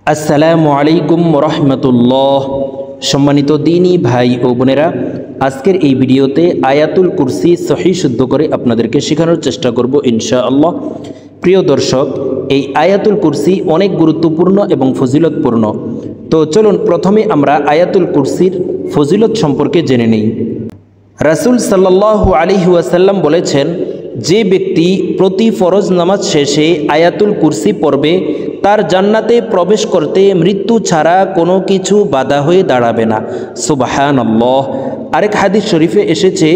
আসসালামু আলাইকুম রহমতুল্লাহ। সম্মানিত দিনী ভাই ও বোনেরা, আজকের এই ভিডিওতে আয়াতুল কুরসি সহিহ শুদ্ধ করে আপনাদেরকে শেখানোর চেষ্টা করব ইনশাআল্লাহ। প্রিয় দর্শক, এই আয়াতুল কুরসি অনেক গুরুত্বপূর্ণ এবং ফজিলতপূর্ণ। তো চলুন প্রথমে আমরা আয়াতুল কুরসির ফজিলত সম্পর্কে জেনে নিই। রাসূল সাল্লাল্লাহু আলাইহি ওয়াসাল্লাম বলেছেন, যে ব্যক্তি প্রতি ফরজ নামাজ শেষে আয়াতুল কুরসি পড়বে তার জান্নাতে প্রবেশ করতে মৃত্যু ছাড়া কোনো কিছু বাধা হয়ে দাঁড়াবে না। সুবহানাল্লাহ। আরেক হাদিস শরীফে এসেছে,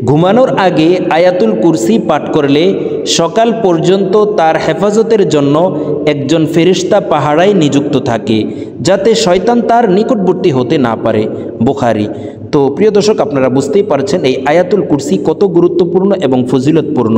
ঘুমানোর আগে আয়াতুল কুরসি পাঠ করলে সকাল পর্যন্ত তার হেফাজতের জন্য একজন ফেরেশতা পাহারায় নিযুক্ত থাকে, যাতে শয়তান তার নিকটবর্তী হতে না পারে। বুখারী। তো প্রিয় দর্শক, আপনারা বুঝতেই পারছেন এই আয়াতুল কুরসি কত গুরুত্বপূর্ণ এবং ফজিলতপূর্ণ।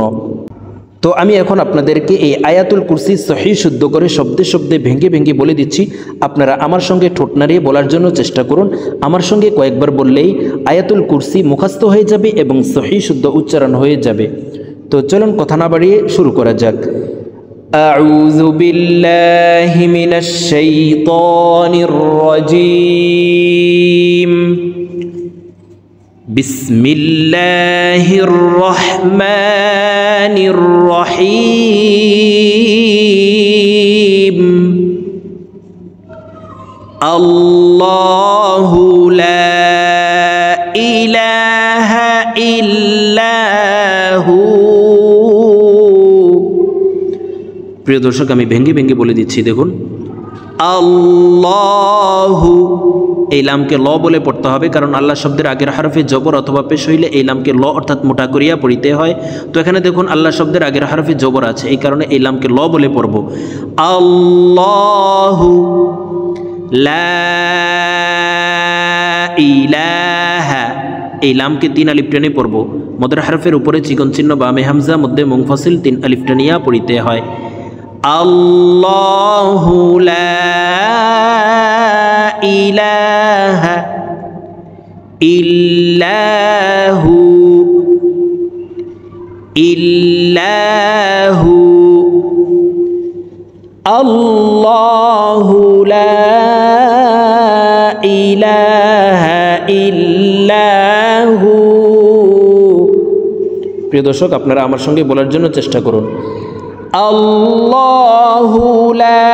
তো আমি এখন আপনাদেরকে এই আয়াতুল কুরসি সহিহ শুদ্ধ করে শব্দে শব্দে ভেঙে ভেঙে বলে দিচ্ছি। আপনারা আমার সঙ্গে ঠোঁট নাড়িয়ে বলার জন্য চেষ্টা করুন। আমার সঙ্গে কয়েকবার বললেই আয়াতুল কুরসি মুখস্থ হয়ে যাবে এবং সহিহ শুদ্ধ উচ্চারণ হয়ে যাবে। তো চলুন কথা না বাড়িয়ে শুরু করা যাক। আউযু বিল্লাহি মিনাশ শাইতানির রাজীম। বিসমিল্লাহির রহমানির রহিম। আল্লাহু লা ইলাহা ইল্লাহু। প্রিয় দর্শক, আমি ভেঙে ভেঙে বলে দিচ্ছি, দেখুন। আল্লাহু, এই লামকে ল বলে পড়তে হবে, কারণ আল্লাহ শব্দের আগের হরফে জবর অথবা পেশ হইলে এই লামকে ল অর্থাৎ মোটা করিয়া পড়িতে হয়। তো এখানে দেখুন আল্লাহ শব্দের আগের হরফে জবর আছে, এই কারণে এই লামকে ল বলে পড়ব। আল্লাহু লা ইলাহা, এই লামকে 3 আলিফ টেনে পড়ব। মদের হরফের উপরে চিকন চিহ্ন বা মে হামজা, মধ্যে মুনফাসিল 3 আলিফ টানিয়া পড়িতে হয়। আল্লাহু লা ইলাহা ইল্লাহু ইল্লাহু। আল্লাহু লা ইলাহা ইল্লাহু। প্রিয় দর্শক, আপনারা আমার সঙ্গে বলার জন্য চেষ্টা করুন। আল্লাহু লা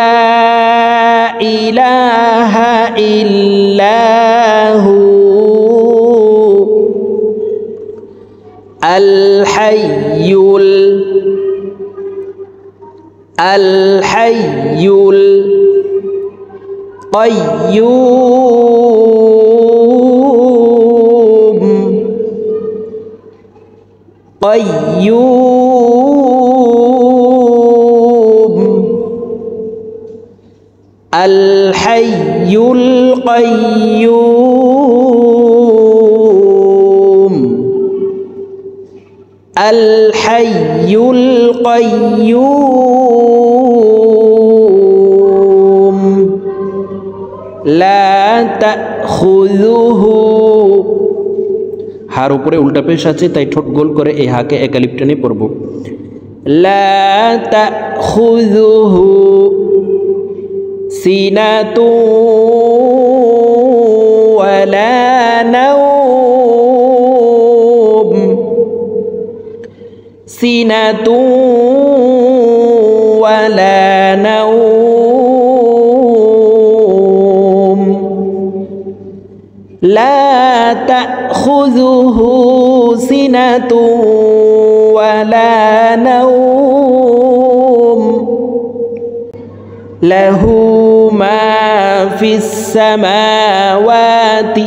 ইলাহা ইল্লাহু আল হাইয়ুল কাইয়্যুম আল হাইয়ুল কাইয়্যুম আল হাইয়ুল কাইয়্যুম লা তাখুযুহু। হার উপরে উল্টা পেশ আছে, তাই ঠোঁট গোল করে এই হাকে এক আলিফ টেনে পড়ব। লা তাখুযুহু সিনাতু ওয়ালা নাওম। সিনাতু ওয়ালা নাওম। লা তাখুযুহু সিনাতু ওয়ালা নাওম। লাহু মা ফিস সামাওয়াতি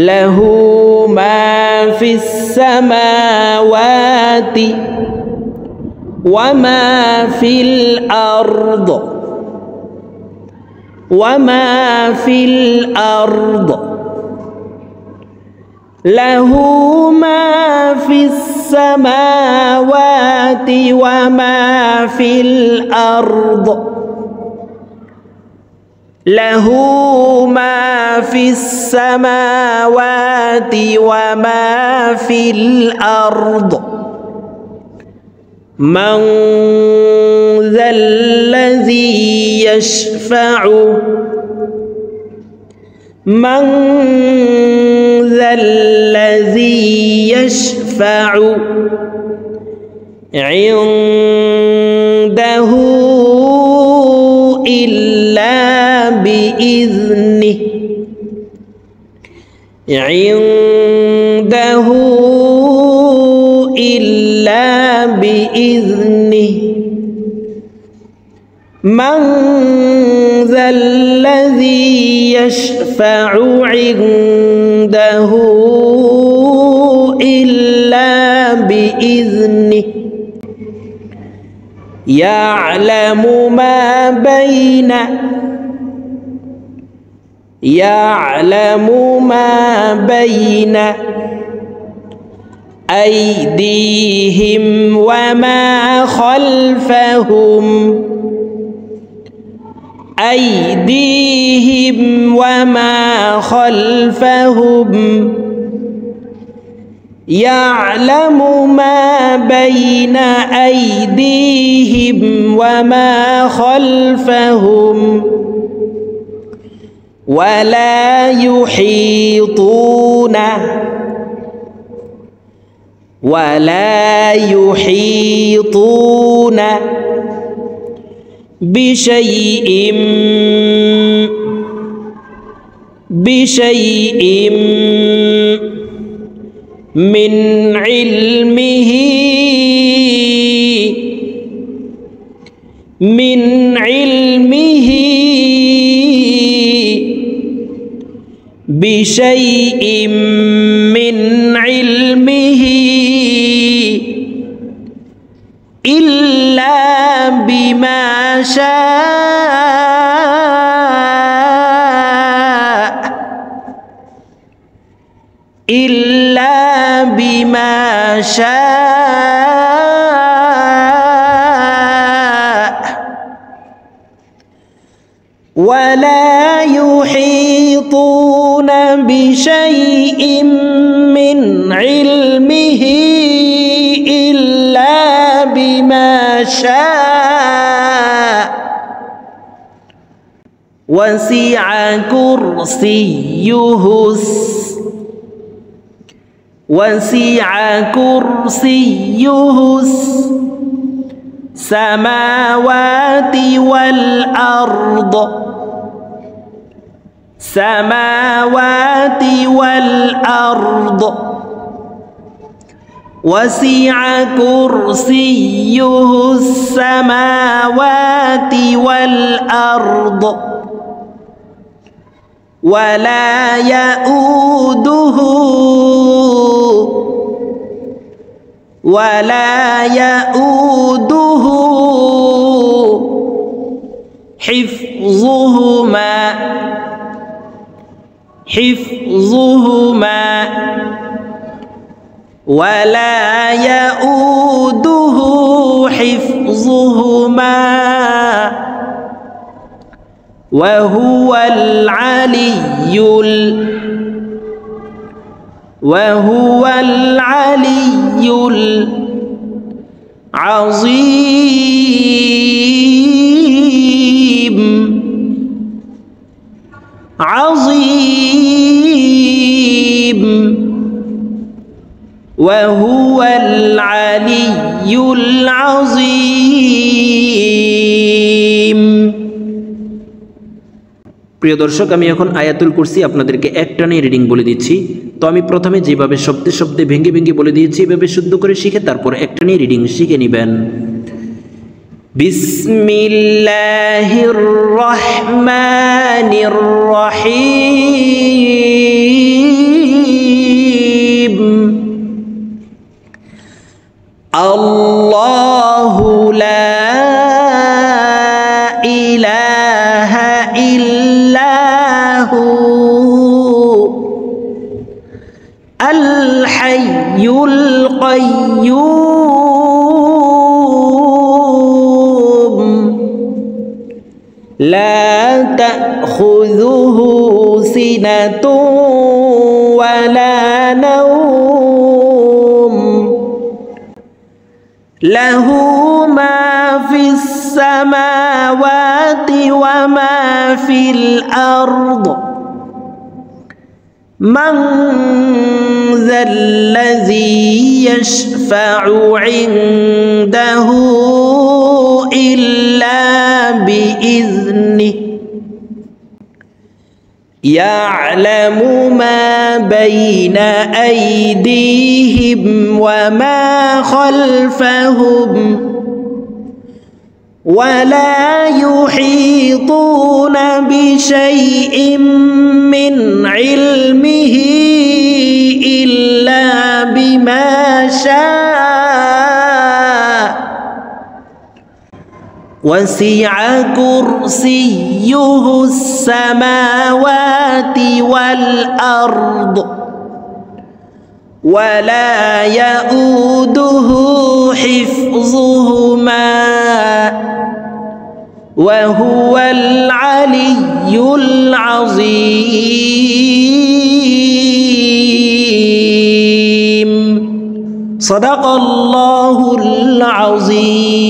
লাহু মা ফিস সামাওয়াতি ওয়া মা ফিল আরদ ওয়া মা ফিল আরদ। লাহু মা ফিস সামাওয়াতি ওয়া মা ফিল আরদ। লাহু মা ফিস সামাওয়াতি ওয়া মা ফিল আরদ। من ذا الذي يشفع من ذا الذي يشفع عنده إلا بإذنه عنده إلا بإذنه من ذا الذي يشفع عنده إلا بإذنه يعلم ما بين أيديهم وما خلفهم يعلم ما بين أيديهم وما خلفهم ولا يحيطون بشيء من علمه إلا بما شاء ولا يحيطون بشيء من علمه إلا بما شاء وسع كرسيه السماوات والأرض وسع كرسيه السماوات والأرض ولا يؤوده حفظهما وهو العلي العظيم وهو العلي العظيم। প্রিয় দর্শক, আমি এখন আয়াতুল কুরসি আপনাদেরকে একটানে রিডিং বলে দিচ্ছি। তো আমি প্রথমে যেভাবে শব্দে শব্দে ভেঙে ভেঙে বলে দিয়েছি এভাবে শুদ্ধ করে শিখে তারপর একটানে রিডিং শিখে নেবেন। বিসমিল্লাহির রহমানির রহিম। আল্লাহু লা ইলাহা ইল্লাহু আল হাইয়ুল কাইয়্যুম লা তাখুযুহু সিনাতুন ওয়ালা নাওম লাহু মা ফিস সামাওয়াতি ওয়া মা ফিল আরদ মান যাল্লাযী ইয়াশফা'ু ইনদাহু ইল্লা বিইذনিহি ইয়া'লামু মা বাইনা আইদিহিম ওয়া মা খালফাহুম ولا يحيطون بشيء من علمه إلا بما شاء وسع كرسيه السماوات والأرض ولا يؤوده حفظهما وهو العلي العظيم صدق الله العظيم